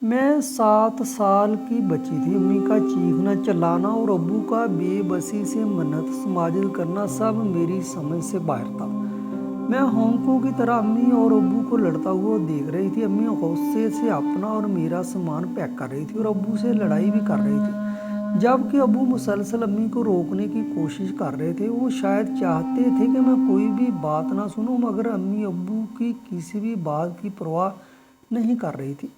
मैं 7 साल की बच्ची थी। अम्मी का चीखना चिल्लाना और अब्बू का बेबसी से मन्नत समाजित करना सब मेरी समझ से बाहर था। मैं होंकों की तरह अम्मी और अब्बू को लड़ता हुआ देख रही थी। अम्मी गुस्से से अपना और मेरा सामान पैक कर रही थी और अब्बू से लड़ाई भी कर रही थी, जबकि अब्बू मुसलसल अम्मी को रोकने की कोशिश कर रहे थे। वो शायद चाहते थे कि मैं कोई भी बात ना सुनूं, मगर अम्मी अब्बू की किसी भी बात की परवाह नहीं कर रही थी।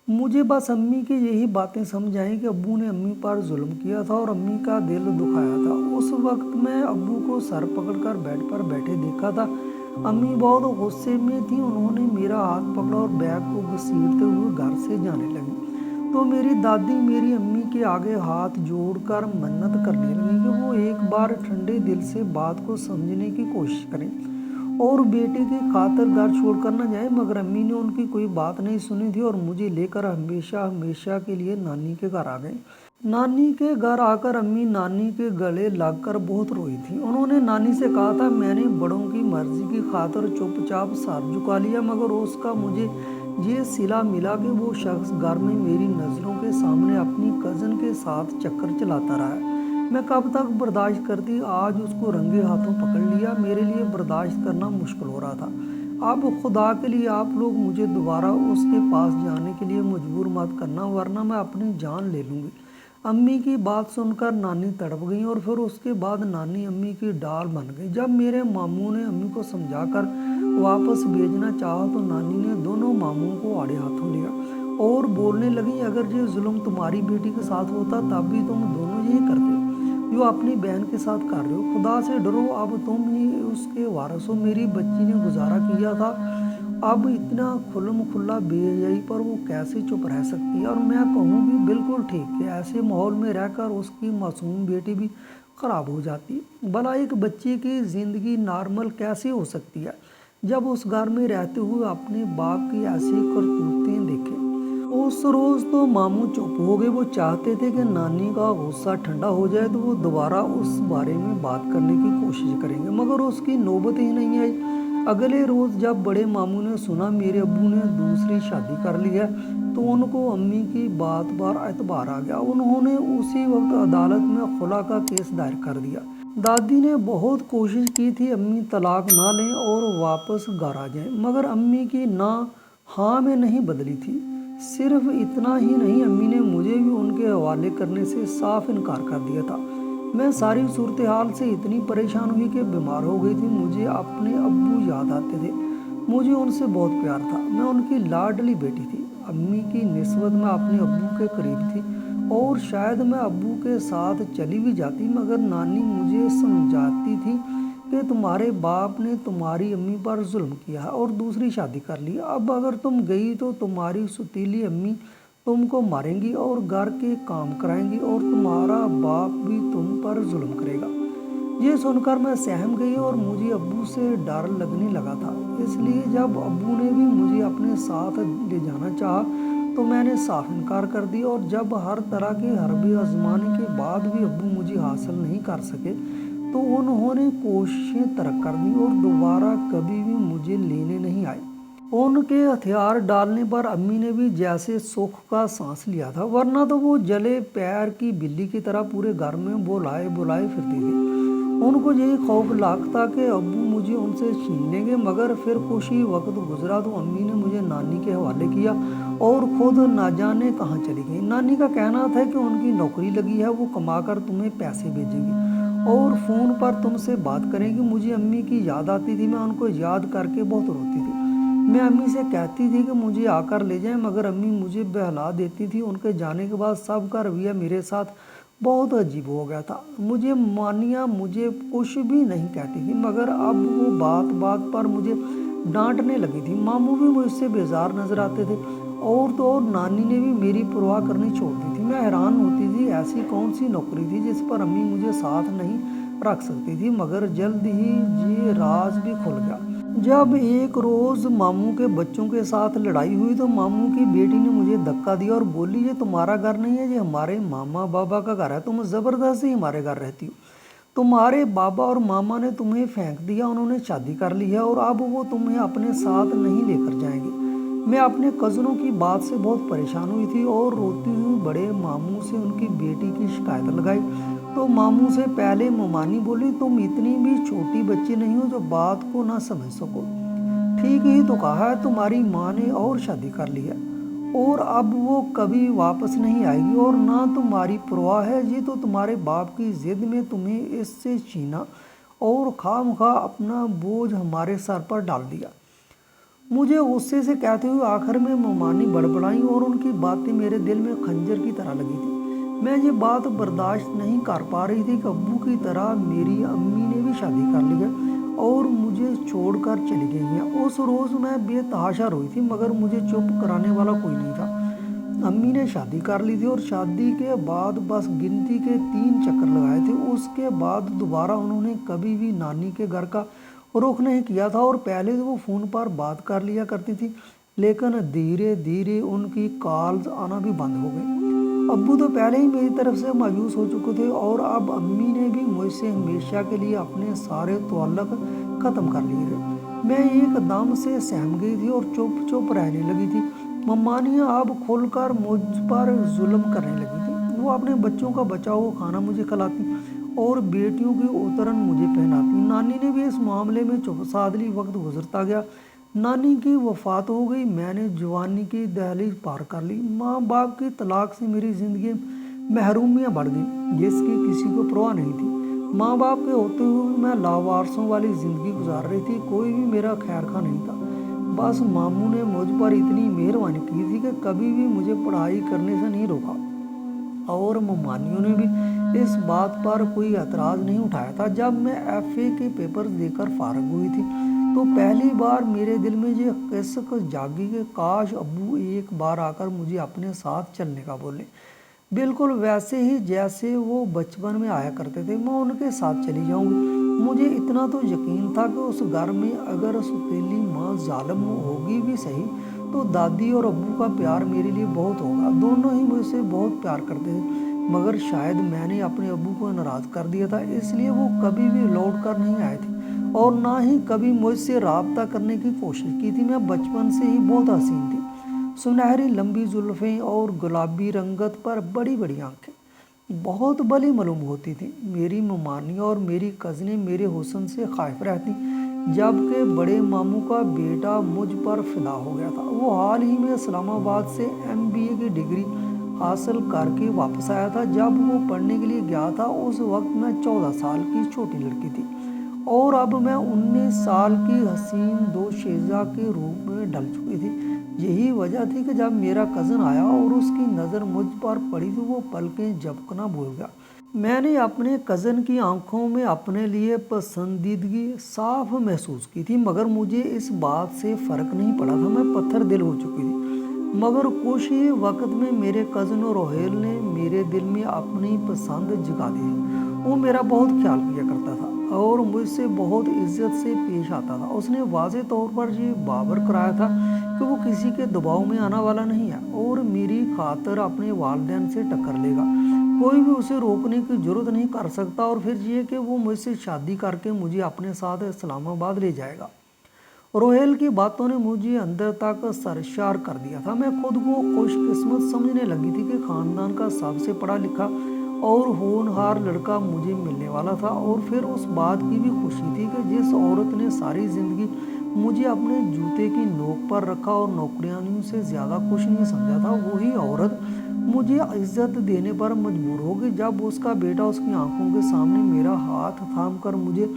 मुझे बस अम्मी की यही बातें समझ आई कि अब्बू ने अम्मी पर जुल्म किया था और अम्मी का दिल दुखाया था। उस वक्त मैं अब्बू को सर पकड़कर बेड पर बैठे देखा था। अम्मी बहुत गुस्से में थी। उन्होंने मेरा हाथ पकड़ा और बैग को घसीटते हुए घर से जाने लगी। तो मेरी दादी मेरी अम्मी के आगे हाथ जोड़कर मन्नत करने लगी कि वो एक बार ठंडे दिल से बात को समझने की कोशिश करें और बेटे की खातिर घर छोड़कर न जाए। मगर अम्मी ने उनकी कोई बात नहीं सुनी थी और मुझे लेकर हमेशा हमेशा के लिए नानी के घर आ गए। नानी के घर आकर अम्मी नानी के गले लगकर बहुत रोई थी। उन्होंने नानी से कहा था, मैंने बड़ों की मर्जी की खातिर चुपचाप सर झुका लिया, मगर उसका मुझे ये सिला मिला कि वो शख्स घर में मेरी नज़रों के सामने अपनी कज़न के साथ चक्कर चलाता रहा। मैं कब तक बर्दाश्त करती। आज उसको रंगे हाथों पकड़ लिया। मेरे लिए बर्दाश्त करना मुश्किल हो रहा था। अब खुदा के लिए आप लोग मुझे दोबारा उसके पास जाने के लिए मजबूर मत करना, वरना मैं अपनी जान ले लूँगी। अम्मी की बात सुनकर नानी तड़प गई और फिर उसके बाद नानी अम्मी की डाल बन गई। जब मेरे मामू ने अम्मी को समझाकर वापस भेजना चाहा तो नानी ने दोनों मामूओं को आड़े हाथों लिया और बोलने लगी, अगर ये जुल्म तुम्हारी बेटी के साथ होता तब भी तुम दोनों यही करते जो अपनी बहन के साथ कर रहे हो। खुदा से डरो, अब तुम ही उसके वारिस हो। मेरी बच्ची ने गुजारा किया था, अब इतना खुल्म खुल्ला बेहयाई पर वो कैसे चुप रह सकती है। और मैं कहूँगी बिल्कुल ठीक कि ऐसे माहौल में रहकर उसकी मासूम बेटी भी ख़राब हो जाती है। भला एक बच्चे की ज़िंदगी नॉर्मल कैसे हो सकती है जब उस घर में रहते हुए अपने बाप की ऐसी करतूतें देखे। उस रोज़ तो मामू चुप हो गए। वो चाहते थे कि नानी का गुस्सा ठंडा हो जाए तो वो दोबारा उस बारे में बात करने की कोशिश करेंगे, मगर उसकी नौबत ही नहीं आई। अगले रोज़ जब बड़े मामू ने सुना मेरे अब्बू ने दूसरी शादी कर ली है तो उनको अम्मी की बात पर एतबार आ गया। उन्होंने उसी वक्त अदालत में खुला का केस दायर कर दिया। दादी ने बहुत कोशिश की थी अम्मी तलाक ना लें और वापस घर आ जाएं, मगर अम्मी की ना हाँ में नहीं बदली थी। सिर्फ इतना ही नहीं, अम्मी ने मुझे भी उनके हवाले करने से साफ इनकार कर दिया था। मैं सारी सूरत हाल से इतनी परेशान हुई कि बीमार हो गई थी। मुझे अपने अब्बू याद आते थे। मुझे उनसे बहुत प्यार था। मैं उनकी लाडली बेटी थी। अम्मी की निस्बत में अपने अब्बू के करीब थी और शायद मैं अब्बू के साथ चली भी जाती, मगर नानी मुझे समझाती थी कि तुम्हारे बाप ने तुम्हारी अम्मी पर जुल्म किया और दूसरी शादी कर ली। अब अगर तुम गई तो तुम्हारी सुतीली अम्मी तुमको मारेंगी और घर के काम कराएंगी और तुम्हारा बाप भी तुम पर जुल्म करेगा। ये सुनकर मैं सहम गई और मुझे अब्बू से डर लगने लगा था। इसलिए जब अब्बू ने भी मुझे अपने साथ ले जाना चाहा तो मैंने साफ इनकार कर दिया। और जब हर तरह के हरबे आजमाने के बाद भी अब्बू मुझे हासिल नहीं कर सके तो उन्होंने कोशिशें तर्क कर दी और दोबारा कभी भी मुझे लेने नहीं आए। उनके हथियार डालने पर अम्मी ने भी जैसे सुख का सांस लिया था, वरना तो वो जले पैर की बिल्ली की तरह पूरे घर में बुलाए बुलाए फिरती थी। उनको यही खौफ लाख था कि अब्बू मुझे उनसे छीन लेंगे। मगर फिर कुछ ही वक्त गुजरा तो अम्मी ने मुझे नानी के हवाले किया और खुद ना जाने कहाँ चली गई। नानी का कहना था कि उनकी नौकरी लगी है, वो कमाकर तुम्हें पैसे भेजेंगी और फ़ोन पर तुमसे बात करेंगी। मुझे अम्मी की याद आती थी। मैं उनको याद करके बहुत रोती थी। मैं अम्मी से कहती थी कि मुझे आकर ले जाएं, मगर अम्मी मुझे बहला देती थी। उनके जाने के बाद सबका रवैया मेरे साथ बहुत अजीब हो गया था। मुझे मानिया मुझे कुछ भी नहीं कहती थी, मगर अब वो बात बात पर मुझे डांटने लगी थी। मामू भी मुझसे बेजार नजर आते थे और तो और नानी ने भी मेरी परवाह करनी छोड़ दी थी। मैं हैरान होती थी ऐसी कौन सी नौकरी थी जिस पर अम्मी मुझे साथ नहीं रख सकती थी। मगर जल्द ही ये राज भी खुल गया। जब एक रोज़ मामू के बच्चों के साथ लड़ाई हुई तो मामू की बेटी ने मुझे धक्का दिया और बोली, ये तुम्हारा घर नहीं है, ये हमारे मामा बाबा का घर है। तुम ज़बरदस्ती हमारे घर रहती हो। तुम्हारे बाबा और मामा ने तुम्हें फेंक दिया, उन्होंने शादी कर ली है और अब वो तुम्हें अपने साथ नहीं लेकर जाएंगे। मैं अपने कज़नों की बात से बहुत परेशान हुई थी और रोती हुई बड़े मामू से उनकी बेटी की शिकायत लगाई। तो मामू से पहले ममानी बोली, तुम इतनी भी छोटी बच्ची नहीं हो जो बात को ना समझ सको। ठीक ही तो कहा है, तुम्हारी माँ ने और शादी कर ली है और अब वो कभी वापस नहीं आएगी और ना तुम्हारी परवाह है। ये तो तुम्हारे बाप की जिद में तुम्हें इससे छीना और खामखा अपना बोझ हमारे सर पर डाल दिया। मुझे गुस्से से कहते हुए आखिर में ममानी बड़बड़ाई और उनकी बातें मेरे दिल में खंजर की तरह लगी थी। मैं ये बात बर्दाश्त नहीं कर पा रही थी कि अब्बू की तरह मेरी अम्मी ने भी शादी कर ली है और मुझे छोड़कर चली गई हैं। उस रोज़ मैं बेतहाशा रोई थी, मगर मुझे चुप कराने वाला कोई नहीं था। अम्मी ने शादी कर ली थी और शादी के बाद बस गिनती के 3 चक्कर लगाए थे। उसके बाद दोबारा उन्होंने कभी भी नानी के घर का रुख नहीं किया था और पहले तो वो फ़ोन पर बात कर लिया करती थी, लेकिन धीरे धीरे उनकी कॉल्स आना भी बंद हो गई। अब्बू तो पहले ही मेरी तरफ से मायूस हो चुके थे और अब अम्मी ने भी मुझसे हमेशा के लिए अपने सारे ताल्लुक ख़त्म कर लिए थे। मैं एकदम से सहम गई थी और चुप चुप रहने लगी थी। मम्मानियाँ अब खुलकर मुझ पर जुल्म करने लगी थी। वो अपने बच्चों का बचा हुआ खाना मुझे खिलाती और बेटियों की उतरन मुझे पहनाती। नानी ने भी इस मामले में चुप सादली। वक्त गुजरता गया, नानी की वफ़ात हो गई, मैंने जवानी की दहलीज पार कर ली। माँ बाप की तलाक से मेरी ज़िंदगी महरूमियाँ बढ़ गई जिसकी किसी को परवाह नहीं थी। माँ बाप के होते हुए मैं लावारसों वाली ज़िंदगी गुजार रही थी। कोई भी मेरा खैर खा नहीं था। बस मामू ने मुझ पर इतनी मेहरबानी की थी कि कभी भी मुझे पढ़ाई करने से नहीं रोका और मम्मानियों ने भी इस बात पर कोई एतराज़ नहीं उठाया था। जब मैं FA के पेपर देकर फारग हुई थी तो पहली बार मेरे दिल में ये कसक जागी कि काश अब्बू एक बार आकर मुझे अपने साथ चलने का बोले, बिल्कुल वैसे ही जैसे वो बचपन में आया करते थे। मैं उनके साथ चली जाऊंगी। मुझे इतना तो यकीन था कि उस घर में अगर सौतेली माँ जालिम होगी भी सही तो दादी और अब्बू का प्यार मेरे लिए बहुत होगा। दोनों ही मुझसे बहुत प्यार करते थे, मगर शायद मैंने अपने अब्बू को नाराज़ कर दिया था, इसलिए वो कभी भी लौट कर नहीं आए थे और ना ही कभी मुझसे राब्ता करने की कोशिश की थी। मैं बचपन से ही बहुत हसीन थी, सुनहरी लंबी जुल्फ़ें और गुलाबी रंगत पर बड़ी बड़ी आंखें बहुत भली मालूम होती थी। मेरी ममानी और मेरी कज़नें मेरे हुस्न से खाइफ रहती, जबकि बड़े मामू का बेटा मुझ पर फिदा हो गया था। वो हाल ही में इस्लामाबाद से MBA की डिग्री हासिल करके वापस आया था। जब वो पढ़ने के लिए गया था उस वक्त मैं 14 साल की छोटी लड़की थी और अब मैं 19 साल की हसीन दोशीज़ा के रूप में ढल चुकी थी। यही वजह थी कि जब मेरा कज़न आया और उसकी नज़र मुझ पर पड़ी तो वो पलकें झपकना भूल गया। मैंने अपने कज़न की आंखों में अपने लिए पसंदीदगी साफ महसूस की थी, मगर मुझे इस बात से फ़र्क नहीं पड़ा था। मैं पत्थर दिल हो चुकी थी। मगर कुछ ही वक्त में मेरे कज़न रोहेल ने मेरे दिल में अपनी पसंद जगा दी थी। वो मेरा बहुत ख्याल किया करता था और मुझसे बहुत इज्जत से पेश आता था। उसने वाज़े तौर पर ये बावर कराया था कि वो किसी के दबाव में आने वाला नहीं है और मेरी खातिर अपने वालिदैन से टक्कर लेगा। कोई भी उसे रोकने की जरूरत नहीं कर सकता और फिर ये कि वो मुझसे शादी करके मुझे अपने साथ इस्लामाबाद ले जाएगा। रोहेल की बातों ने मुझे अंदर तक सरशार कर दिया था। मैं खुद को खुशकिस्मत समझने लगी थी कि ख़ानदान का सबसे पढ़ा लिखा और होनहार लड़का मुझे मिलने वाला था और फिर उस बात की भी खुशी थी कि जिस औरत ने सारी ज़िंदगी मुझे अपने जूते की नोक पर रखा और नौकरियां से ज़्यादा कुछ नहीं समझा था, वही औरत मुझे इज्जत देने पर मजबूर हो गई जब उसका बेटा उसकी आंखों के सामने मेरा हाथ थाम कर मुझे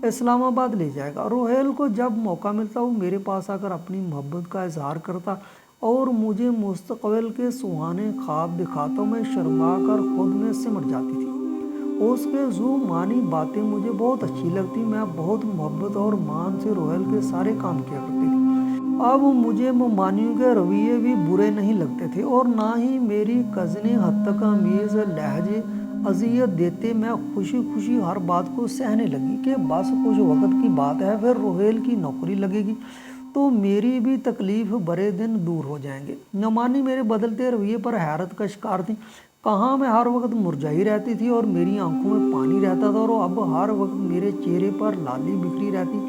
इस्लामाबाद ले जाएगा। रोहेल को जब मौका मिलता वो मेरे पास आकर अपनी मोहब्बत का इजहार करता और मुझे मुस्तकबिल के सुहाने ख्वाब दिखाता। मैं शर्मा कर खुद में सिमट जाती थी। उसके जुबानी बातें मुझे बहुत अच्छी लगती। मैं बहुत मोहब्बत और मान से रोहेल के सारे काम किया करती थी। अब मुझे ममानियों के रवैये भी बुरे नहीं लगते थे और ना ही मेरी कज़नें हद तक अमीज़ लहजे अजियत देते। मैं खुशी खुशी हर बात को सहने लगी कि बस कुछ वक्त की बात है, फिर रोहेल की नौकरी लगेगी तो मेरी भी तकलीफ भरे दिन दूर हो जाएंगे। नमानी मेरे बदलते रवैये पर हैरत का शिकार थी। कहाँ मैं हर वक्त मुरझाई रहती थी और मेरी आंखों में पानी रहता था और अब हर वक्त मेरे चेहरे पर लाली बिखरी रहती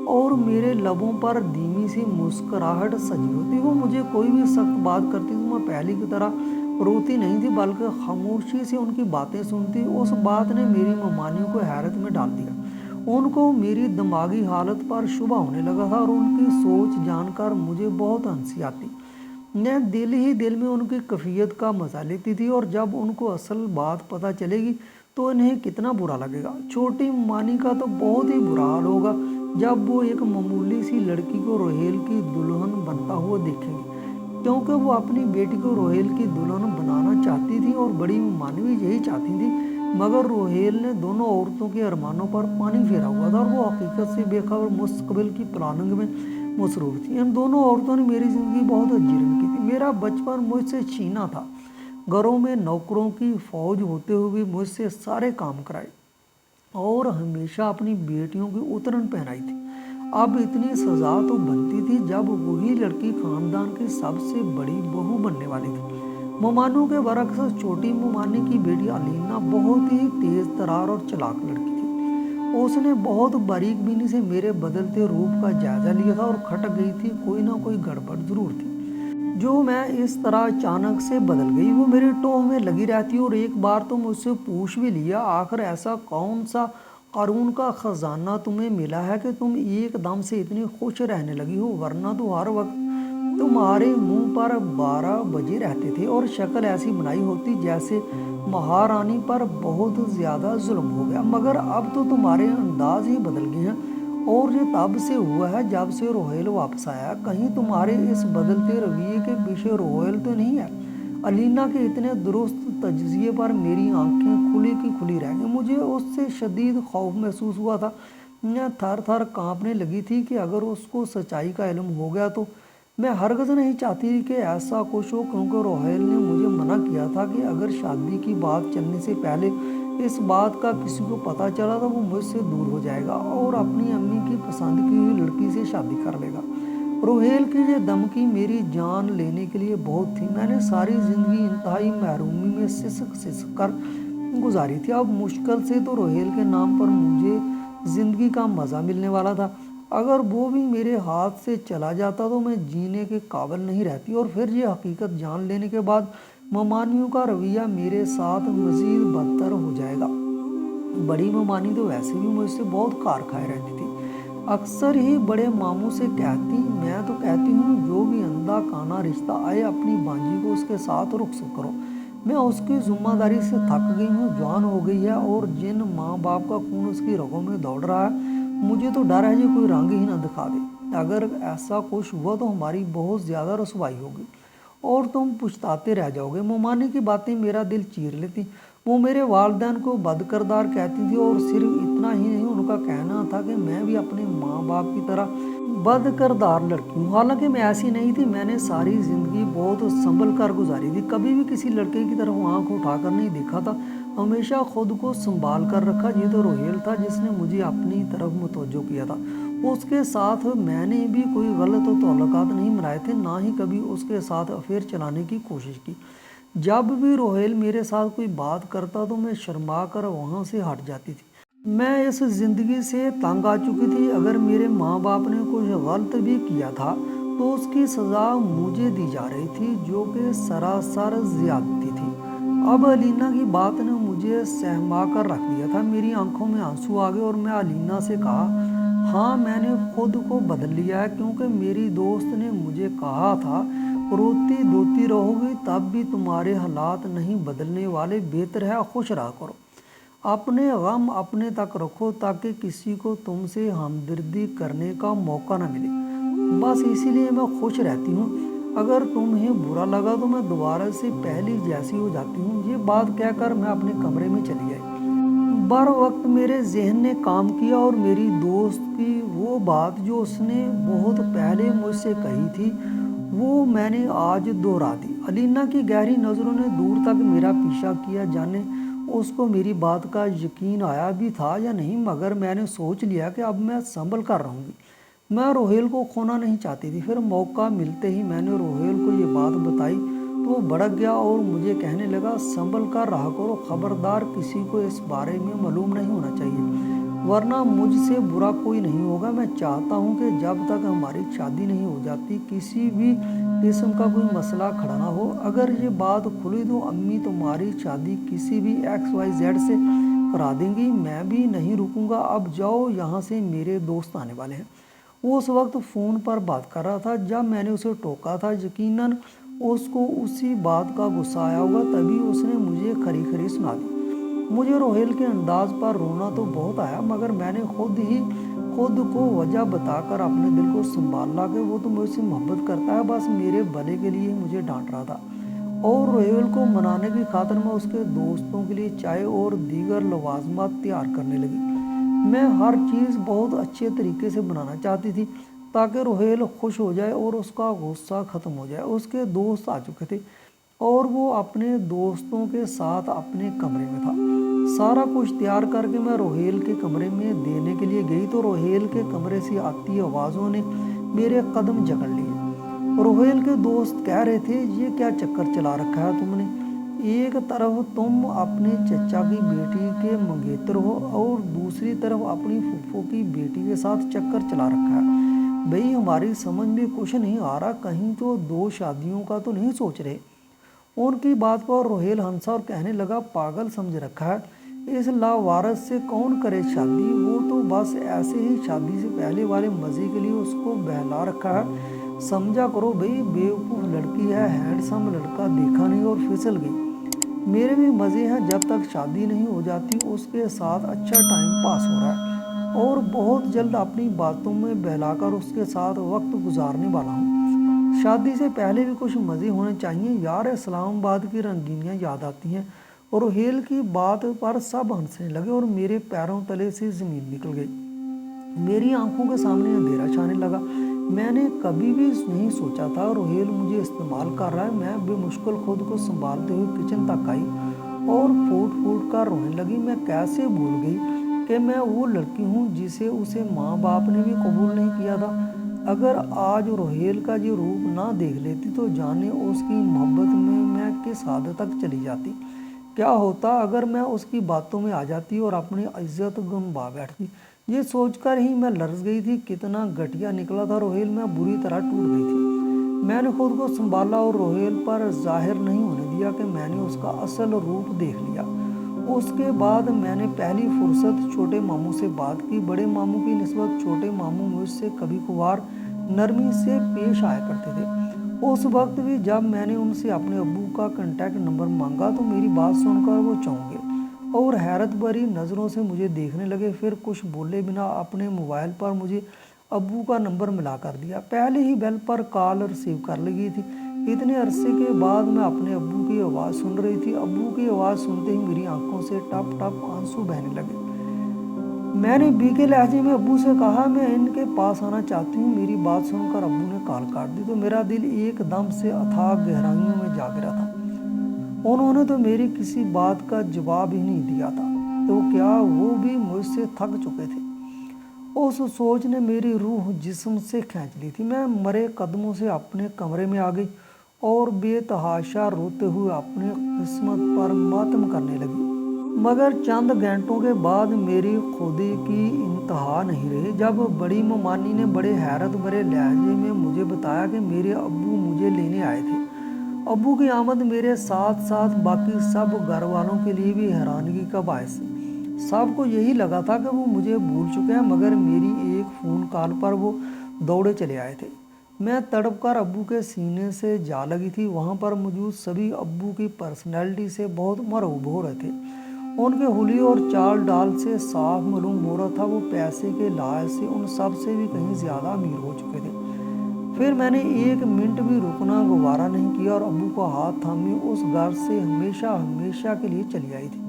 और मेरे लबों पर धीमी सी मुस्कुराहट सजी होती। वो मुझे कोई भी सख्त बात करती तो मैं पहले की तरह रोती नहीं थी, बल्कि खामोशी से उनकी बातें सुनती। उस बात ने मेरी ममानियों को हैरत में डाल दिया। उनको मेरी दिमागी हालत पर शुबा होने लगा था और उनकी सोच जानकर मुझे बहुत हंसी आती। मैं दिल ही दिल में उनकी कैफियत का मजा लेती थी, और जब उनको असल बात पता चलेगी तो इन्हें कितना बुरा लगेगा। छोटी मानी का तो बहुत ही बुरा हाल होगा जब वो एक मामूली सी लड़की को रोहेल की दुल्हन बनता हुआ देखेगी, क्योंकि वो अपनी बेटी को रोहेल की दुल्हन बनाना चाहती थी और बड़ी मानी भी यही चाहती थी। मगर रोहेल ने दोनों औरतों के अरमानों पर पानी फेरा हुआ था और वो हकीकत से बेखबर मुस्तकबिल की प्लानिंग में मसरूफ थी। इन दोनों औरतों ने मेरी ज़िंदगी बहुत जीर्ण की थी। मेरा बचपन मुझसे छीना था। घरों में नौकरों की फौज होते हुए मुझसे सारे काम कराए और हमेशा अपनी बेटियों की उतरन पहनाई थी। अब इतनी सजा तो बनती थी जब वही लड़की खानदान की सबसे बड़ी बहू बनने वाली थी। ममानू के बरक्स छोटी ममानी की बेटी अलीना बहुत ही तेज तरार और चालाक लड़की थी। उसने बहुत बारीक बीनी से मेरे बदलते रूप का जायजा लिया था और खटक गई थी कोई ना कोई गड़बड़ जरूर थी जो मैं इस तरह अचानक से बदल गई। वो मेरी टोह में लगी रहती और एक बार तो मुझसे पूछ भी लिया, आखिर ऐसा कौन सा कारून का खजाना तुम्हें मिला है कि तुम एकदम से इतनी खुश रहने लगी हो, वरना तो हर वक्त तुम्हारे मुंह पर 12 बजे रहते थे और शक्ल ऐसी बनाई होती जैसे महारानी पर बहुत ज्यादा जुल्म हो गया। मगर अब तो तुम्हारे अंदाज ही बदल गए हैं और ये तब से हुआ है जब से रोहेल वापस आया। कहीं तुम्हारे इस बदलते रवैये के पीछे रोहेल तो नहीं है? अलीना के इतने दुरुस्त तजिए पर मेरी आंखें खुली की खुली रह गई। मुझे उससे शदीद खौफ महसूस हुआ था। मैं थर थर कांपने लगी थी कि अगर उसको सच्चाई का इल्म हो गया तो मैं हरगिज़ नहीं चाहती कि ऐसा कुछ हो, क्योंकि रोहेल ने मुझे मना किया था कि अगर शादी की बात चलने से पहले इस बात का किसी को पता चला तो वो मुझसे दूर हो जाएगा और अपनी अम्मी की पसंद की हुई लड़की से शादी कर लेगा। रोहेल की ये धमकी मेरी जान लेने के लिए बहुत थी। मैंने सारी ज़िंदगी इंतहाई महरूमी में सिसक सिसक कर गुजारी थी। अब मुश्किल से तो रोहेल के नाम पर मुझे ज़िंदगी का मज़ा मिलने वाला था। अगर वो भी मेरे हाथ से चला जाता तो मैं जीने के काबिल नहीं रहती, और फिर ये हकीकत जान लेने के बाद ममानियों का रवैया मेरे साथ मज़ीद बदतर हो जाएगा। बड़ी ममानी तो वैसे भी मुझसे बहुत खार खाए रहती थी। अक्सर ही बड़े मामू से कहती, मैं तो कहती हूँ जो भी अंधा काना रिश्ता आए अपनी बांजी को उसके साथ रुखसत करो। मैं उसकी जिम्मेदारी से थक गई हूँ, जवान हो गई है और जिन माँ बाप का खून उसकी रगों में दौड़ रहा है, मुझे तो डर है जी कोई रंग ही ना दिखा दे। अगर ऐसा कुछ हुआ तो हमारी बहुत ज़्यादा रसवाई होगी और तुम पछताते रह जाओगे। ममानी की बातें मेरा दिल चीर लेती। वो मेरे वालिदैन को बदकिरदार कहती थी और सिर्फ इतना ही नहीं, उनका कहना था कि मैं भी अपने माँ बाप की तरह बदकिरदार लड़की हूँ। हालांकि मैं ऐसी नहीं थी। मैंने सारी ज़िंदगी बहुत संभल कर गुजारी थी, कभी भी किसी लड़के की तरफ आंख उठाकर नहीं देखा था, हमेशा खुद को संभाल कर रखा। ये तो रोहेल था जिसने मुझे अपनी तरफ मुतवज्जो किया था। उसके साथ मैंने भी कोई गलत ताल्लुकात नहीं बनाए थे, ना ही कभी उसके साथ अफेयर चलाने की कोशिश की। जब भी रोहेल मेरे साथ कोई बात करता तो मैं शर्मा कर वहाँ से हट जाती थी। मैं इस ज़िंदगी से तंग आ चुकी थी। अगर मेरे माँ बाप ने कुछ गलत भी किया था तो उसकी सज़ा मुझे दी जा रही थी, जो कि सरासर ज़्यादती थी। अब अलीना की बात ने मुझे सहमा कर रख दिया था। मेरी आंखों में आंसू आ गए और मैं अलीना से कहा, हाँ मैंने खुद को बदल लिया है, क्योंकि मेरी दोस्त ने मुझे कहा था रोती धोती रहोगी तब भी तुम्हारे हालात नहीं बदलने वाले, बेहतर है खुश रहा करो, अपने गम अपने तक रखो ताकि किसी को तुमसे हमदर्दी करने का मौका न मिले। बस इसीलिए मैं खुश रहती हूँ। अगर तुम्हें बुरा लगा तो मैं दोबारा से पहली जैसी हो जाती हूँ। ये बात कहकर मैं अपने कमरे में चली आई। बर वक्त मेरे जहन ने काम किया और मेरी दोस्त की वो बात जो उसने बहुत पहले मुझसे कही थी वो मैंने आज दोहरा दी। अलीना की गहरी नज़रों ने दूर तक मेरा पीछा किया, जाने उसको मेरी बात का यकीन आया भी था या नहीं, मगर मैंने सोच लिया कि अब मैं संभल कर रहूँगी। मैं रोहेल को खोना नहीं चाहती थी। फिर मौका मिलते ही मैंने रोहेल को ये बात बताई तो वो भड़क गया और मुझे कहने लगा, संभल कर रहा करो, खबरदार किसी को इस बारे में मालूम नहीं होना चाहिए, वरना मुझसे बुरा कोई नहीं होगा। मैं चाहता हूँ कि जब तक हमारी शादी नहीं हो जाती किसी भी किस्म का कोई मसला खड़ा ना हो। अगर ये बात खुली तो अम्मी तुम्हारी शादी किसी भी XYZ से करा देंगी। मैं भी नहीं रुकूंगा। अब जाओ यहाँ से, मेरे दोस्त आने वाले हैं। वो उस वक्त फ़ोन पर बात कर रहा था। जब मैंने उसे टोका था, यकीनन उसको उसी बात का गुस्सा आया होगा, तभी उसने मुझे खरी खरी सुना दी। मुझे रोहेल के अंदाज पर रोना तो बहुत आया, मगर मैंने खुद को वजह बताकर अपने दिल को संभाला कि वो तो मुझसे मोहब्बत करता है, बस मेरे भले के लिए मुझे डांट रहा था। और रोहेल को मनाने की खातिर मैं उसके दोस्तों के लिए चाय और दीगर लवाजमात तैयार करने लगी। मैं हर चीज़ बहुत अच्छे तरीके से बनाना चाहती थी ताकि रोहेल खुश हो जाए और उसका गुस्सा ख़त्म हो जाए। उसके दोस्त आ चुके थे और वो अपने दोस्तों के साथ अपने कमरे में था। सारा कुछ तैयार करके मैं रोहेल के कमरे में देने के लिए गई तो रोहेल के कमरे से आती आवाज़ों ने मेरे कदम जकड़ लिए। रोहेल के दोस्त कह रहे थे, ये क्या चक्कर चला रखा है तुमने? एक तरफ तुम अपने चचा की बेटी के मंगेतर हो और दूसरी तरफ अपनी फूफो की बेटी के साथ चक्कर चला रखा है। भाई हमारी समझ में कुछ नहीं आ रहा, कहीं तो 2 शादियों का तो नहीं सोच रहे? उनकी बात पर रोहेल हंसा और कहने लगा, पागल समझ रखा है, इस लावारस से कौन करे शादी? वो तो बस ऐसे ही शादी से पहले वाले मज़े के लिए उसको बहला रखा है। समझा करो भाई, बेवकूफ़ लड़की है, हैंडसम लड़का देखा नहीं और फिसल गई। मेरे भी मज़े हैं, जब तक शादी नहीं हो जाती उसके साथ अच्छा टाइम पास हो रहा है और बहुत जल्द अपनी बातों में बहलाकर उसके साथ वक्त गुजारने वाला हूँ। शादी से पहले भी कुछ मज़े होने चाहिए यार। इस्लामाबाद की रंगीनियाँ याद आती हैं। और रोहेल की बात पर सब हंसने लगे और मेरे पैरों तले से ज़मीन निकल गई। मेरी आंखों के सामने अंधेरा छाने लगा। मैंने कभी भी नहीं सोचा था रोहेल मुझे इस्तेमाल कर रहा है। मैं बेमुश्किल खुद को संभालते हुए किचन तक आई और फूट कर रोने लगी। मैं कैसे भूल गई कि मैं वो लड़की हूँ जिसे उसे माँ बाप ने भी कबूल नहीं किया था। अगर आज रोहेल का ये रूप ना देख लेती तो जाने उसकी मोहब्बत में मैं किस हद तक चली जाती। क्या होता अगर मैं उसकी बातों में आ जाती और अपनी इज्जत गंवा बैठती? ये सोचकर ही मैं लर्ज गई थी। कितना घटिया निकला था रोहेल, मैं बुरी तरह टूट गई थी। मैंने खुद को संभाला और रोहेल पर जाहिर नहीं होने दिया कि मैंने उसका असल रूप देख लिया। उसके बाद मैंने पहली फुर्सत छोटे मामू से बात की। बड़े मामू की निस्बत छोटे मामू मुझसे कभी कभार नरमी से पेश आया करते थे। उस वक्त भी जब मैंने उनसे अपने अब्बू का कांटेक्ट नंबर मांगा तो मेरी बात सुनकर वो चौंक गए और हैरत भरी नज़रों से मुझे देखने लगे। फिर कुछ बोले बिना अपने मोबाइल पर मुझे अब्बू का नंबर मिला कर दिया। पहले ही बेल पर कॉल रिसीव कर ली थी। इतने अरसे के बाद मैं अपने अब्बू की आवाज़ सुन रही थी। अब्बू की आवाज़ सुनते ही मेरी आंखों से टप टप आंसू बहने लगे। मैंने बीके लहजे में अब्बू से कहा, मैं इनके पास आना चाहती हूँ। मेरी बात सुनकर अब्बू ने कॉल काट दी तो मेरा दिल एकदम से अथाह गहराइयों में जा गिरा था। उन्होंने तो मेरी किसी बात का जवाब ही नहीं दिया था। तो क्या वो भी मुझसे थक चुके थे? उस सोच ने मेरी रूह जिस्म से खींच ली थी। मैं मरे कदमों से अपने कमरे में आ गई और बेतहाशा रोते हुए अपनी किस्मत पर मातम करने लगी। मगर चंद घंटों के बाद मेरी खुदी की इंतहा नहीं रही जब बड़ी ममानी ने बड़े हैरत भरे लहजे में मुझे बताया कि मेरे अब्बू मुझे लेने आए थे। अब्बू की आमद मेरे साथ साथ बाकी सब घर वालों के लिए भी हैरानगी का बायस थी। सबको यही लगा था कि वो मुझे भूल चुके हैं, मगर मेरी एक फ़ोन कॉल पर वो दौड़े चले आए थे। मैं तड़प कर अब्बू के सीने से जा लगी थी। वहाँ पर मौजूद सभी अब्बू की पर्सनैलिटी से बहुत मरऊब हो रहे थे। उनके हुलिये और चाल डाल से साफ मालूम हो रहा था वो पैसे के लिहाज से उन सब से भी कहीं ज़्यादा अमीर हो चुके थे। फिर मैंने एक मिनट भी रुकना गवारा नहीं किया और अब्बू का हाथ थामे उस घर से हमेशा हमेशा के लिए चली आई थी।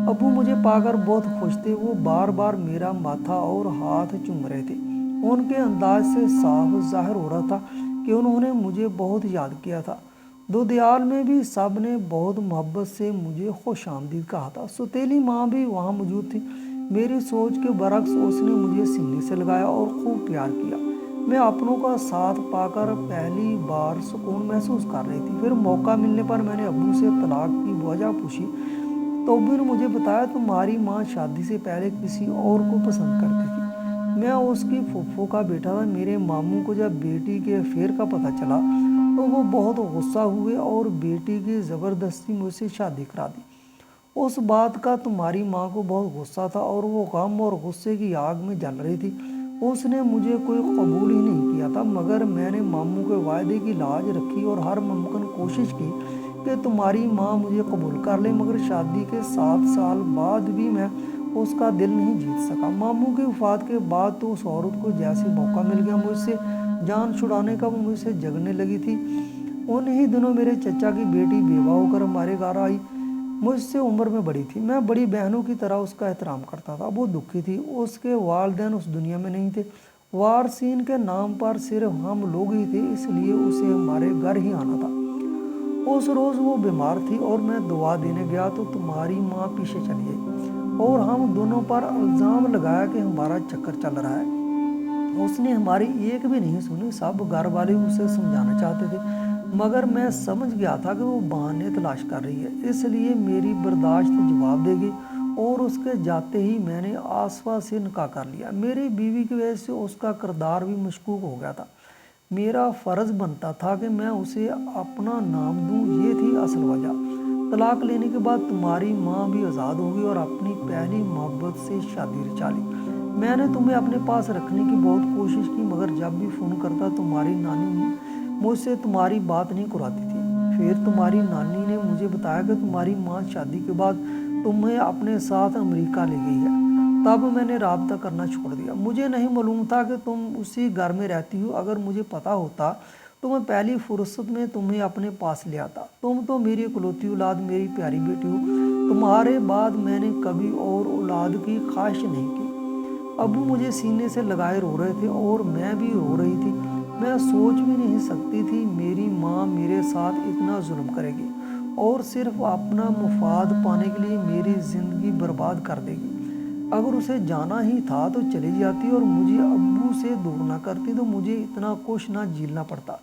अब्बू मुझे पाकर बहुत खुश थे। वो बार बार मेरा माथा और हाथ चूम रहे थे। उनके अंदाज से साफ जाहिर हो रहा था कि उन्होंने मुझे बहुत याद किया था। दुधियाल में भी सब ने बहुत मोहब्बत से मुझे खुश आमदीद कहा था। सुतेली माँ भी वहाँ मौजूद थी। मेरी सोच के बरक्स उसने मुझे सीने से लगाया और खूब प्यार किया। मैं अपनों का साथ पाकर पहली बार सुकून महसूस कर रही थी। फिर मौका मिलने पर मैंने अब्बू से तलाक की वजह पूछी تو ابو نے مجھے بتایا تمہاری ماں شادی سے پہلے کسی اور کو پسند کرتی تھی، میں اس کی پھوپھو کا بیٹا تھا۔ میرے ماموں کو جب بیٹی کے افیئر کا پتہ چلا تو وہ بہت غصہ ہوئے اور بیٹی کی زبردستی مجھ سے شادی کرا دی۔ اس بات کا تمہاری ماں کو بہت غصہ تھا اور وہ غم اور غصے کی آگ میں جل رہی تھی۔ اس نے مجھے کوئی قبول ہی نہیں کیا تھا، مگر میں نے ماموں کے وعدے کی لاج رکھی اور ہر ممکن کوشش کی کہ تمہاری ماں مجھے قبول کر لے، مگر شادی کے 7 سال بعد بھی میں اس کا دل نہیں جیت سکا۔ ماموں کی وفات کے بعد تو اس عورت کو جیسے موقع مل گیا مجھ سے جان چھڑانے کا، وہ مجھ سے جھگڑنے لگی تھی۔ انہی دنوں میرے چچا کی بیٹی بیوہ ہو کر ہمارے گھر آئی، مجھ سے عمر میں بڑی تھی۔ میں بڑی بہنوں کی طرح اس کا احترام کرتا تھا۔ وہ دکھی تھی، اس کے والدین اس دنیا میں نہیں تھے، وارثین کے نام پر صرف ہم لوگ ہی تھے، اس لیے اسے ہمارے گھر ہی آنا تھا۔ اس روز وہ بیمار تھی اور میں دعا دینے گیا تو تمہاری ماں پیچھے چلی گئی اور ہم دونوں پر الزام لگایا کہ ہمارا چکر چل رہا ہے۔ اس نے ہماری ایک بھی نہیں سنی۔ سب گھر والے اسے سمجھانا چاہتے تھے، مگر میں سمجھ گیا تھا کہ وہ بہانے تلاش کر رہی ہے، اس لیے میری برداشت جواب دے گی، اور اس کے جاتے ہی میں نے آصفہ سے نکاح کر لیا۔ میری بیوی کی وجہ سے اس کا کردار بھی مشکوک ہو گیا تھا۔ میرا فرض بنتا تھا کہ میں اسے اپنا نام دوں، یہ تھی اصل وجہ۔ طلاق لینے کے بعد تمہاری ماں بھی آزاد ہوگی اور اپنی پہلی محبت سے شادی رچا لی۔ میں نے تمہیں اپنے پاس رکھنے کی بہت کوشش کی، مگر جب بھی فون کرتا تمہاری نانی مجھ سے تمہاری بات نہیں کراتی تھی۔ پھر تمہاری نانی نے مجھے بتایا کہ تمہاری ماں شادی کے بعد تمہیں اپنے ساتھ امریکہ لے گئی ہے۔ تب میں نے رابطہ کرنا چھوڑ دیا۔ مجھے نہیں معلوم تھا کہ تم اسی گھر میں رہتی ہو، اگر مجھے پتا ہوتا تو میں پہلی فرصت میں تمہیں اپنے پاس لے آتا۔ تم تو میری اکلوتی اولاد، میری پیاری بیٹی ہو، تمہارے بعد میں نے کبھی اور اولاد کی خواہش نہیں کی۔ ابو مجھے سینے سے لگائے رو رہے تھے اور میں بھی رو رہی تھی۔ میں سوچ بھی نہیں سکتی تھی میری ماں میرے ساتھ اتنا ظلم کرے گی اور صرف اپنا مفاد پانے کے لیے میری زندگی برباد کر دے گی۔ اگر اسے جانا ہی تھا تو چلی جاتی اور مجھے ابو سے دور نہ کرتی تو مجھے اتنا کچھ نہ جھیلنا پڑتا۔